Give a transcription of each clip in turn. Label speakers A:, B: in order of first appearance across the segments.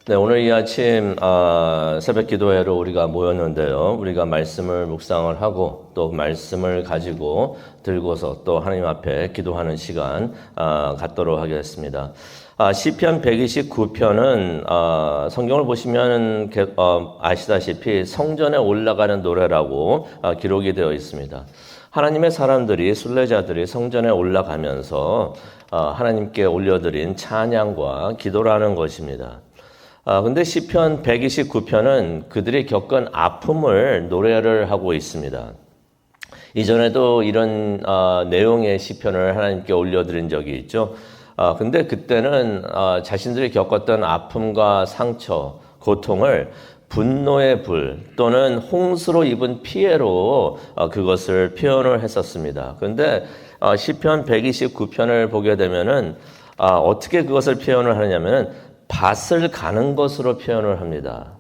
A: 네, 오늘 이 아침 새벽 기도회로 우리가 모였는데요. 우리가 말씀을 묵상을 하고 또 말씀을 가지고 들고서 또 하나님 앞에 기도하는 시간 갖도록 하겠습니다. 시편 129편은 성경을 보시면 아시다시피 성전에 올라가는 노래라고 기록이 되어 있습니다. 하나님의 사람들이, 순례자들이 성전에 올라가면서 하나님께 올려드린 찬양과 기도라는 것입니다. 근데 시편 129편은 그들이 겪은 아픔을 노래를 하고 있습니다. 이전에도 이런 내용의 시편을 하나님께 올려드린 적이 있죠. 근데 그때는 자신들이 겪었던 아픔과 상처, 고통을 분노의 불 또는 홍수로 입은 피해로 그것을 표현을 했었습니다. 그런데 시편 129편을 보게 되면은 어떻게 그것을 표현을 하냐면은 밭을 가는 것으로 표현을 합니다.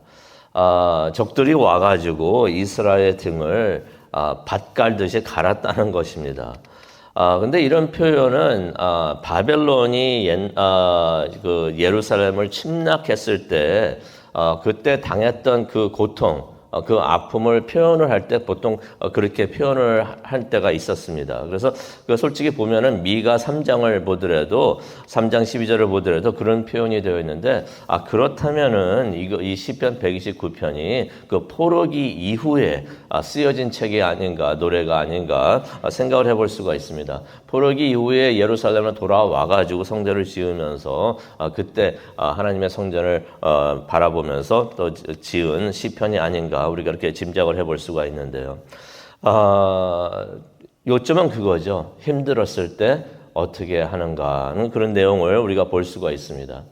A: 적들이 와가지고 이스라엘 등을 밭 갈듯이 갈았다는 것입니다. 근데 이런 표현은 바벨론이 그 예루살렘을 침략했을 때 그때 당했던 그 고통, 그 아픔을 표현을 할 때 보통 그렇게 표현을 할 때가 있었습니다. 그래서 솔직히 보면은 미가 3장을 보더라도 3장 12절을 보더라도 그런 표현이 되어 있는데 그렇다면은 이 시편 129편이 그 포로기 이후에 쓰여진 책이 아닌가, 노래가 아닌가 생각을 해볼 수가 있습니다. 포로기 이후에 예루살렘을 돌아와 가지고 성전을 지으면서 그때 하나님의 성전을 바라보면서 또 지은 시편이 아닌가 우리가 이렇게 짐작을 해볼 수가 있는데요. 요점은 그거죠. 힘들었을 때 어떻게 하는가는 그런 내용을 우리가 볼 수가 있습니다.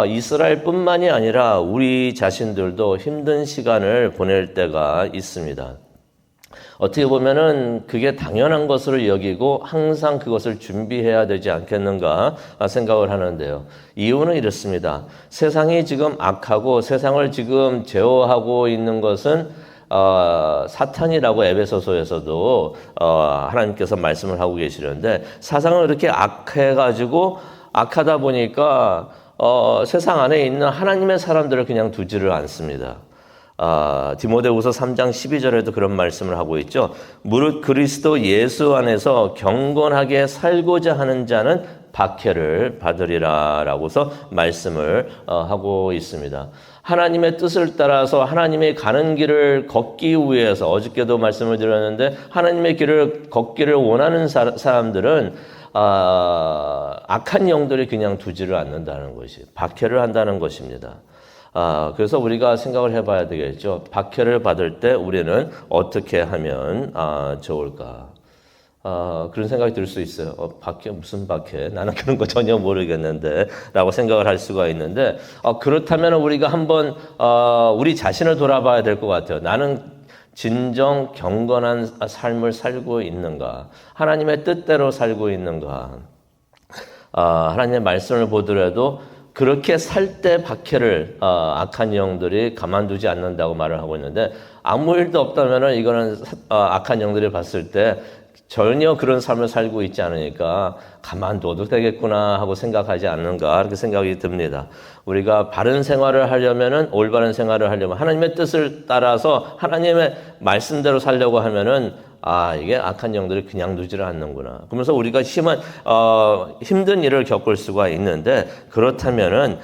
A: 이스라엘뿐만이 아니라 우리 자신들도 힘든 시간을 보낼 때가 있습니다. 어떻게 보면은 그게 당연한 것으로 여기고 항상 그것을 준비해야 되지 않겠는가 생각을 하는데요. 이유는 이렇습니다. 세상이 지금 악하고 세상을 지금 제어하고 있는 것은 사탄이라고 에베소서에서도 하나님께서 말씀을 하고 계시는데 세상을 이렇게 악해가지고 악하다 보니까 세상 안에 있는 하나님의 사람들을 그냥 두지를 않습니다. 디모데후서 3장 12절에도 그런 말씀을 하고 있죠. 무릇 그리스도 예수 안에서 경건하게 살고자 하는 자는 박해를 받으리라 라고서 말씀을 하고 있습니다. 하나님의 뜻을 따라서 하나님의 가는 길을 걷기 위해서 어저께도 말씀을 드렸는데 하나님의 길을 걷기를 원하는 사람들은 악한 영들이 그냥 두지를 않는다는 것이 박해를 한다는 것입니다. 그래서 우리가 생각을 해봐야 되겠죠. 박해를 받을 때 우리는 어떻게 하면 좋을까? 그런 생각이 들 수 있어요. 박해, 무슨 박해? 나는 그런 거 전혀 모르겠는데 라고 생각을 할 수가 있는데 그렇다면 우리가 한번 우리 자신을 돌아봐야 될 것 같아요. 나는 진정 경건한 삶을 살고 있는가? 하나님의 뜻대로 살고 있는가? 하나님의 말씀을 보더라도 그렇게 살 때 박해를 악한 영들이 가만두지 않는다고 말을 하고 있는데 아무 일도 없다면 이거는 악한 영들이 봤을 때 전혀 그런 삶을 살고 있지 않으니까 가만둬도 되겠구나 하고 생각하지 않는가 이렇게 생각이 듭니다. 우리가 바른 생활을 하려면은 올바른 생활을 하려면 하나님의 뜻을 따라서 하나님의 말씀대로 살려고 하면은 이게 악한 영들이 그냥 두지를 않는구나. 그러면서 우리가 힘든 일을 겪을 수가 있는데 그렇다면은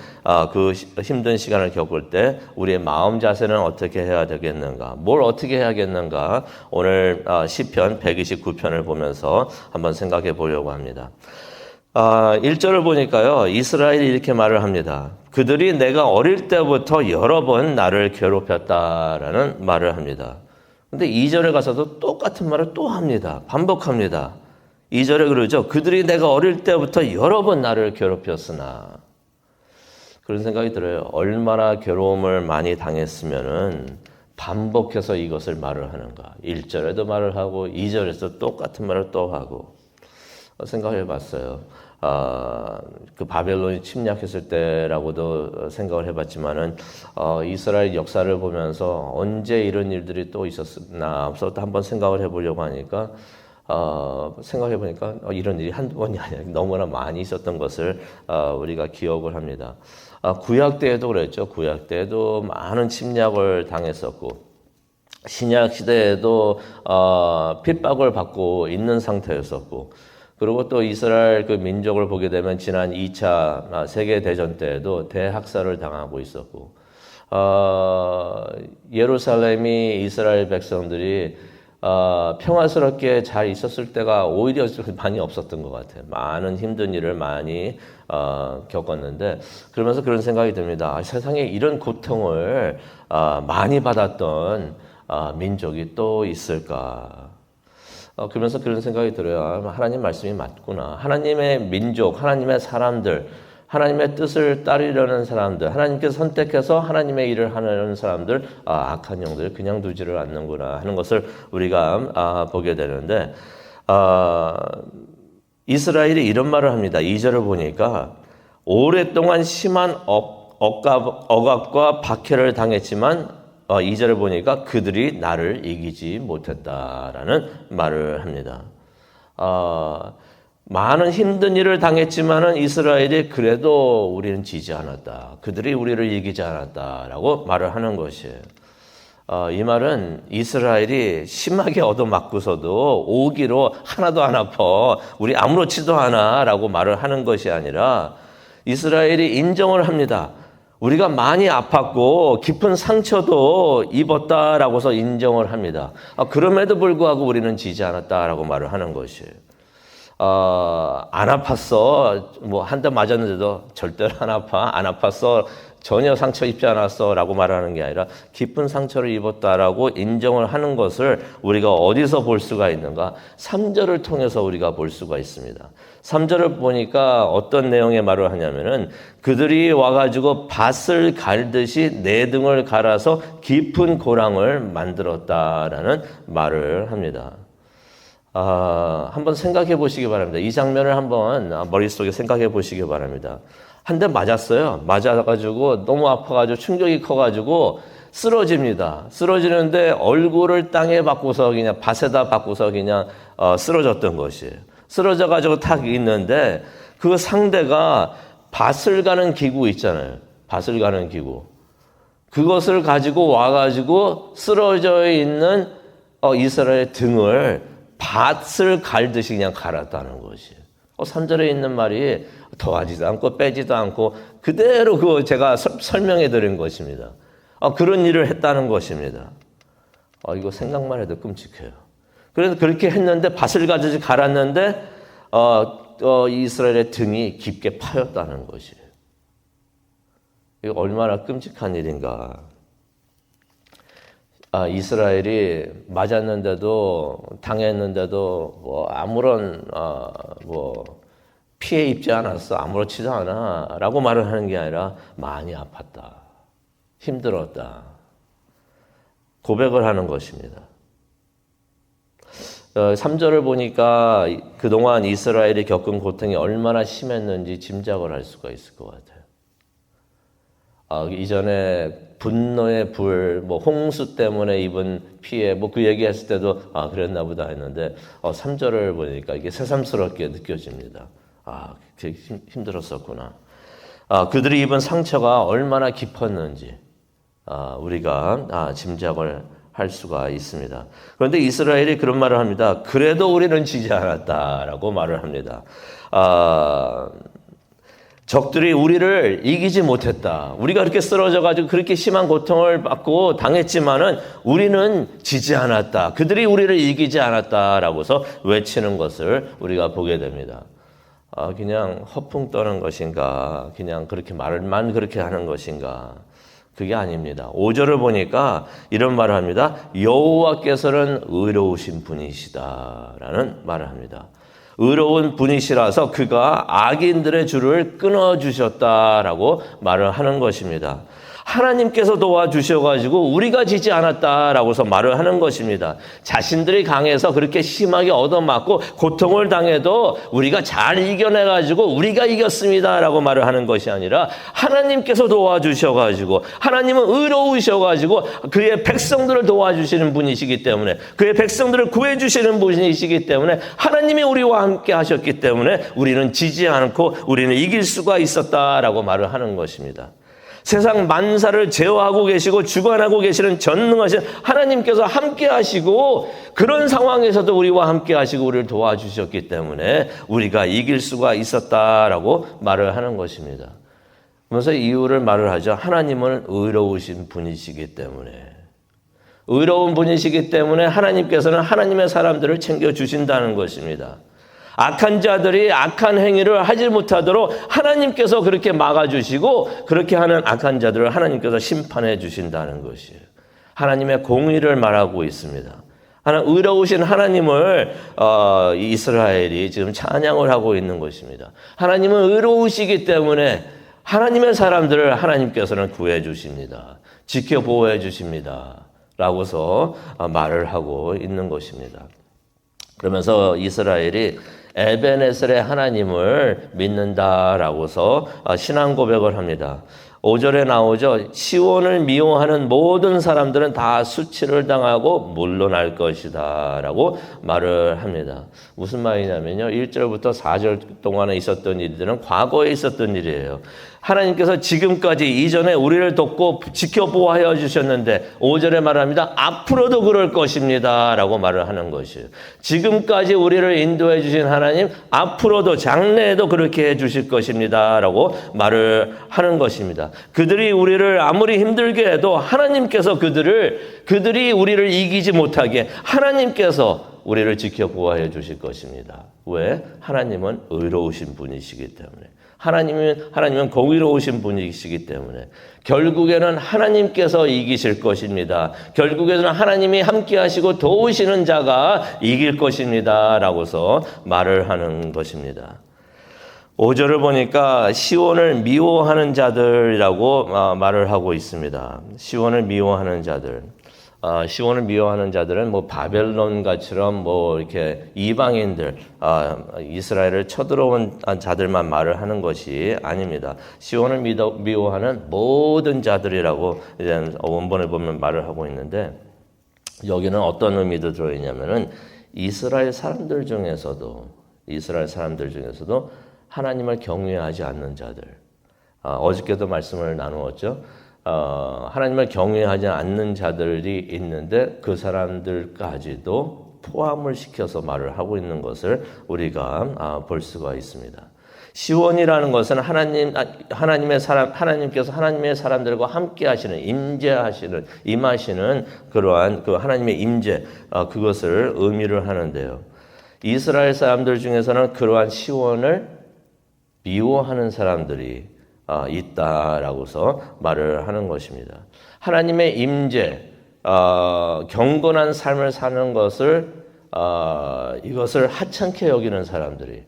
A: 그 힘든 시간을 겪을 때 우리의 마음 자세는 어떻게 해야 되겠는가? 뭘 어떻게 해야겠는가? 오늘 시편 129편을 보면서 한번 생각해 보려고 합니다. 1절을 보니까요. 이스라엘이 이렇게 말을 합니다. 그들이 내가 어릴 때부터 여러 번 나를 괴롭혔다라는 말을 합니다. 근데 2절에 가서도 똑같은 말을 또 합니다. 반복합니다. 2절에 그러죠. 그들이 내가 어릴 때부터 여러 번 나를 괴롭혔으나. 그런 생각이 들어요. 얼마나 괴로움을 많이 당했으면은 반복해서 이것을 말을 하는가. 1절에도 말을 하고 2절에서 똑같은 말을 또 하고. 생각해 봤어요. 그 바벨론이 침략했을 때라고도 생각을 해봤지만은 이스라엘 역사를 보면서 언제 이런 일들이 또 있었나 없었나 한번 생각을 해보려고 하니까 생각해 보니까 이런 일이 한두 번이 아니라 너무나 많이 있었던 것을 우리가 기억을 합니다. 구약 때에도 그랬죠. 구약 때에도 많은 침략을 당했었고 신약 시대에도 핍박을 받고 있는 상태였었고, 그리고 또 이스라엘 그 민족을 보게 되면 지난 2차 세계대전 때에도 대학살을 당하고 있었고, 예루살렘이 이스라엘 백성들이 평화스럽게 잘 있었을 때가 오히려 많이 없었던 것 같아요. 많은 힘든 일을 많이 겪었는데, 그러면서 그런 생각이 듭니다. 세상에 이런 고통을 많이 받았던 민족이 또 있을까? 그러면서 그런 생각이 들어요. 하나님 말씀이 맞구나. 하나님의 민족, 하나님의 사람들, 하나님의 뜻을 따르려는 사람들, 하나님께서 선택해서 하나님의 일을 하는 사람들, 악한 영들 그냥 두지를 않는구나 하는 것을 우리가 보게 되는데, 이스라엘이 이런 말을 합니다. 2절을 보니까 오랫동안 심한 억압과 박해를 당했지만 2절을 보니까 그들이 나를 이기지 못했다라는 말을 합니다. 많은 힘든 일을 당했지만은 이스라엘이 그래도 우리는 지지 않았다. 그들이 우리를 이기지 않았다라고 말을 하는 것이에요. 이 말은 이스라엘이 심하게 얻어맞고서도 오기로 하나도 안 아파, 우리 아무렇지도 않아라고 말을 하는 것이 아니라 이스라엘이 인정을 합니다. 우리가 많이 아팠고 깊은 상처도 입었다라고서 인정을 합니다. 그럼에도 불구하고 우리는 지지 않았다라고 말을 하는 것이에요. 안 아팠어. 뭐 한 대 맞았는데도 절대로 안 아팠어. 전혀 상처 입지 않았어 라고 말하는 게 아니라 깊은 상처를 입었다라고 인정을 하는 것을 우리가 어디서 볼 수가 있는가? 3절을 통해서 우리가 볼 수가 있습니다. 3절을 보니까 어떤 내용의 말을 하냐면은 그들이 와가지고 밭을 갈듯이 내 등을 갈아서 깊은 고랑을 만들었다라는 말을 합니다. 한번 생각해 보시기 바랍니다. 이 장면을 한번 머릿속에 생각해 보시기 바랍니다. 한 대 맞았어요. 맞아가지고 너무 아파가지고 충격이 커가지고 쓰러집니다. 쓰러지는데 얼굴을 땅에 박고서 그냥 밭에다 박고서 그냥 쓰러졌던 것이에요. 쓰러져가지고 탁 있는데 그 상대가 밭을 가는 기구 있잖아요. 밭을 가는 기구. 그것을 가지고 와가지고 쓰러져 있는 이스라엘의 등을 밭을 갈듯이 그냥 갈았다는 것이에요. 3절에 있는 말이 더하지도 않고 빼지도 않고 그대로 그거 제가 설명해 드린 것입니다. 그런 일을 했다는 것입니다. 이거 생각만 해도 끔찍해요. 그래서 그렇게 했는데 밭을 가지고 갈았는데 이스라엘의 등이 깊게 파였다는 것이에요. 이거 얼마나 끔찍한 일인가. 이스라엘이 맞았는데도 당했는데도 뭐 아무런 피해 입지 않았어, 아무렇지도 않아 라고 말을 하는 게 아니라 많이 아팠다, 힘들었다, 고백을 하는 것입니다. 3절을 보니까 그동안 이스라엘이 겪은 고통이 얼마나 심했는지 짐작을 할 수가 있을 것 같아요. 이전에 분노의 불, 홍수 때문에 입은 피해, 그 얘기했을 때도 그랬나 보다 했는데 3절을 보니까 이게 새삼스럽게 느껴집니다. 되게 힘들었었구나. 그들이 입은 상처가 얼마나 깊었는지 우리가 짐작을 할 수가 있습니다. 그런데 이스라엘이 그런 말을 합니다. 그래도 우리는 지지 않았다라고 말을 합니다. 적들이 우리를 이기지 못했다. 우리가 그렇게 쓰러져가지고 그렇게 심한 고통을 받고 당했지만은 우리는 지지 않았다. 그들이 우리를 이기지 않았다라고서 외치는 것을 우리가 보게 됩니다. 그냥 허풍 떠는 것인가? 그냥 그렇게 말만 그렇게 하는 것인가? 그게 아닙니다. 5절을 보니까 이런 말을 합니다. 여호와께서는 의로우신 분이시다라는 말을 합니다. 의로운 분이시라서 그가 악인들의 줄을 끊어주셨다라고 말을 하는 것입니다. 하나님께서 도와주셔가지고 우리가 지지 않았다라고서 말을 하는 것입니다. 자신들이 강해서 그렇게 심하게 얻어맞고 고통을 당해도 우리가 잘 이겨내가지고 우리가 이겼습니다라고 말을 하는 것이 아니라 하나님께서 도와주셔가지고 하나님은 의로우셔가지고 그의 백성들을 도와주시는 분이시기 때문에 그의 백성들을 구해주시는 분이시기 때문에 하나님이 우리와 함께 하셨기 때문에 우리는 지지 않고 우리는 이길 수가 있었다라고 말을 하는 것입니다. 세상 만사를 제어하고 계시고 주관하고 계시는 전능하신 하나님께서 함께 하시고 그런 상황에서도 우리와 함께 하시고 우리를 도와주셨기 때문에 우리가 이길 수가 있었다라고 말을 하는 것입니다. 그래서 이유를 말을 하죠. 하나님은 의로우신 분이시기 때문에 의로운 분이시기 때문에 하나님께서는 하나님의 사람들을 챙겨주신다는 것입니다. 악한 자들이 악한 행위를 하지 못하도록 하나님께서 그렇게 막아주시고 그렇게 하는 악한 자들을 하나님께서 심판해 주신다는 것이에요. 하나님의 공의를 말하고 있습니다. 의로우신 하나님을 이스라엘이 지금 찬양을 하고 있는 것입니다. 하나님은 의로우시기 때문에 하나님의 사람들을 하나님께서는 구해 주십니다. 지켜 보호해 주십니다. 라고서 말을 하고 있는 것입니다. 그러면서 이스라엘이 에베네셀의 하나님을 믿는다라고서 신앙 고백을 합니다. 5절에 나오죠. 시온을 미워하는 모든 사람들은 다 수치를 당하고 물러날 것이다 라고 말을 합니다. 무슨 말이냐면요. 1절부터 4절 동안에 있었던 일들은 과거에 있었던 일이에요. 하나님께서 지금까지 이전에 우리를 돕고 지켜보호하여 주셨는데 5절에 말합니다. 앞으로도 그럴 것입니다 라고 말을 하는 것이에요. 지금까지 우리를 인도해 주신 하나님 앞으로도 장래에도 그렇게 해 주실 것입니다 라고 말을 하는 것입니다. 그들이 우리를 아무리 힘들게 해도 하나님께서 그들이 우리를 이기지 못하게 하나님께서 우리를 지켜보호해 주실 것입니다. 왜? 하나님은 의로우신 분이시기 때문에. 하나님은 공의로우신 분이시기 때문에 결국에는 하나님께서 이기실 것입니다. 결국에는 하나님이 함께 하시고 도우시는 자가 이길 것입니다. 라고서 말을 하는 것입니다. 5절을 보니까 시온을 미워하는 자들이라고 말을 하고 있습니다. 시온을 미워하는 자들. 시온을 미워하는 자들은 뭐 바벨론가처럼 뭐 이렇게 이방인들, 이스라엘을 쳐들어온 자들만 말을 하는 것이 아닙니다. 시온을 미워하는 모든 자들이라고 이제 원본을 보면 말을 하고 있는데 여기는 어떤 의미도 들어있냐면은 이스라엘 사람들 중에서도 하나님을 경외하지 않는 자들. 어저께도 말씀을 나누었죠. 하나님을 경외하지 않는 자들이 있는데 그 사람들까지도 포함을 시켜서 말을 하고 있는 것을 우리가 볼 수가 있습니다. 시온이라는 것은 하나님께서 하나님의 사람들과 함께 하시는, 임하시는 그러한 그 하나님의 임재, 그것을 의미를 하는데요. 이스라엘 사람들 중에서는 그러한 시온을 미워하는 사람들이 있다라고서 말을 하는 것입니다. 하나님의 임재, 경건한 삶을 사는 것을 이것을 하찮게 여기는 사람들이,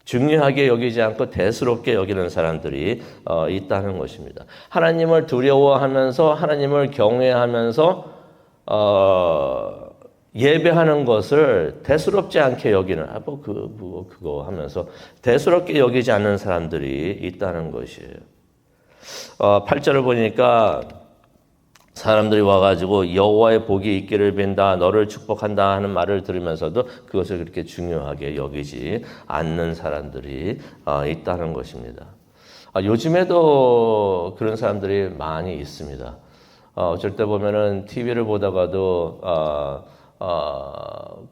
A: 중요하게 여기지 않고 대수롭게 여기는 사람들이 있다는 것입니다. 하나님을 두려워하면서 하나님을 경외하면서 예배하는 것을 대수롭지 않게 여기는, 그거 하면서 대수롭게 여기지 않는 사람들이 있다는 것이에요. 8절을 보니까 사람들이 와가지고 여호와의 복이 있기를 빈다, 너를 축복한다 하는 말을 들으면서도 그것을 그렇게 중요하게 여기지 않는 사람들이 있다는 것입니다. 요즘에도 그런 사람들이 많이 있습니다. 어쩔 때 보면은 TV를 보다가도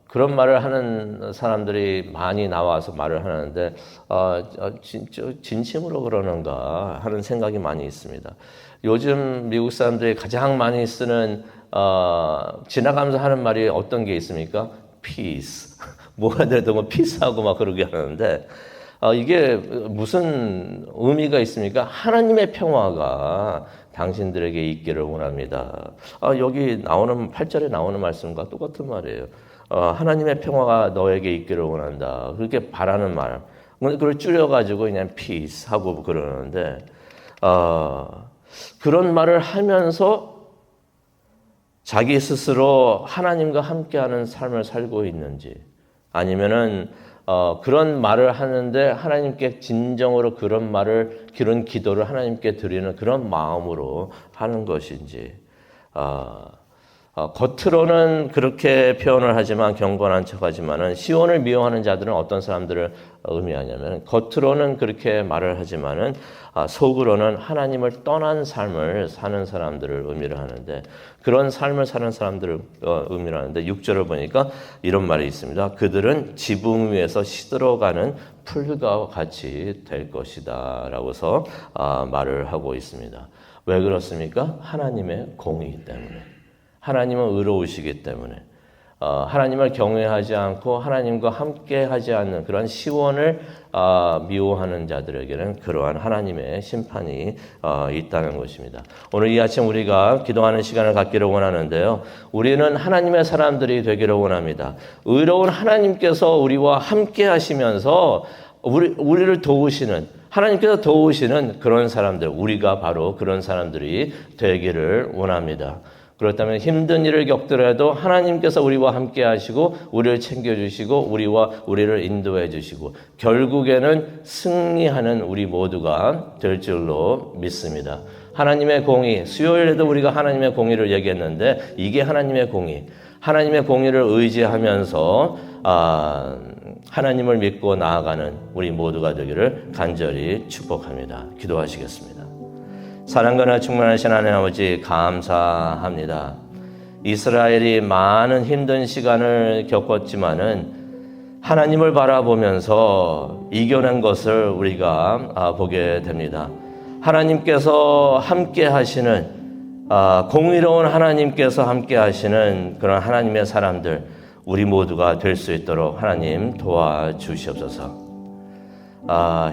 A: 그런 말을 하는 사람들이 많이 나와서 말을 하는데 진심으로 그러는가 하는 생각이 많이 있습니다. 요즘 미국 사람들이 가장 많이 쓰는 지나가면서 하는 말이 어떤 게 있습니까? Peace. 뭐가 돼도 뭐 peace하고 막 그러게 하는데 이게 무슨 의미가 있습니까? 하나님의 평화가 당신들에게 있기를 원합니다. 여기 나오는 8절에 나오는 말씀과 똑같은 말이에요. 하나님의 평화가 너에게 있기를 원한다. 그렇게 바라는 말. 그걸 줄여가지고 그냥 peace 하고 그러는데 그런 말을 하면서 자기 스스로 하나님과 함께하는 삶을 살고 있는지, 아니면은 그런 말을 하는데 하나님께 진정으로 그런 기도를 하나님께 드리는 그런 마음으로 하는 것인지, 겉으로는 그렇게 표현을 하지만 경건한 척하지만은 시온을 미워하는 자들은 어떤 사람들을 의미하냐면, 겉으로는 그렇게 말을 하지만은 속으로는 하나님을 떠난 삶을 사는 사람들을 의미를 하는데, 그런 삶을 사는 사람들을 의미를 하는데 6절을 보니까 이런 말이 있습니다. 그들은 지붕 위에서 시들어가는 풀과 같이 될 것이다 라고서 말을 하고 있습니다. 왜 그렇습니까? 하나님의 공이기 때문에. 하나님은 의로우시기 때문에, 하나님을 경외하지 않고 하나님과 함께 하지 않는 그런 시온을 미워하는 자들에게는 그러한 하나님의 심판이 있다는 것입니다. 오늘 이 아침 우리가 기도하는 시간을 갖기를 원하는데요. 우리는 하나님의 사람들이 되기를 원합니다. 의로운 하나님께서 우리와 함께 하시면서 우리를 도우시는, 하나님께서 도우시는 그런 사람들, 우리가 바로 그런 사람들이 되기를 원합니다. 그렇다면 힘든 일을 겪더라도 하나님께서 우리와 함께 하시고 우리를 챙겨주시고 우리를 인도해 주시고 결국에는 승리하는 우리 모두가 될 줄로 믿습니다. 하나님의 공의, 수요일에도 우리가 하나님의 공의를 얘기했는데 이게 하나님의 공의, 하나님의 공의를 의지하면서 하나님을 믿고 나아가는 우리 모두가 되기를 간절히 축복합니다. 기도하시겠습니다. 사랑과 은혜가 충만하신 하나님 아버지 감사합니다. 이스라엘이 많은 힘든 시간을 겪었지만은 하나님을 바라보면서 이겨낸 것을 우리가 보게 됩니다. 하나님께서 함께 하시는, 공의로운 하나님께서 함께 하시는 그런 하나님의 사람들, 우리 모두가 될 수 있도록 하나님 도와주시옵소서.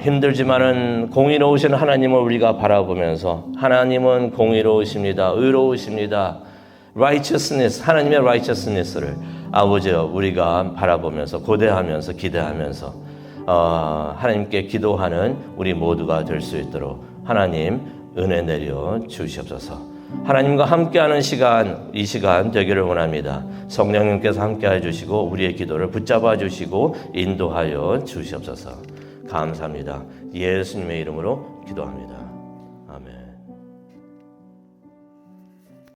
A: 힘들지만은 공의로우신 하나님을 우리가 바라보면서, 하나님은 공의로우십니다. 의로우십니다. righteousness, 하나님의 righteousness를 아버지여 우리가 바라보면서 고대하면서 기대하면서 하나님께 기도하는 우리 모두가 될 수 있도록 하나님 은혜 내려 주시옵소서. 하나님과 함께하는 시간, 이 시간 되기를 원합니다. 성령님께서 함께해 주시고 우리의 기도를 붙잡아 주시고 인도하여 주시옵소서. 감사합니다. 예수님의 이름으로 기도합니다. 아멘.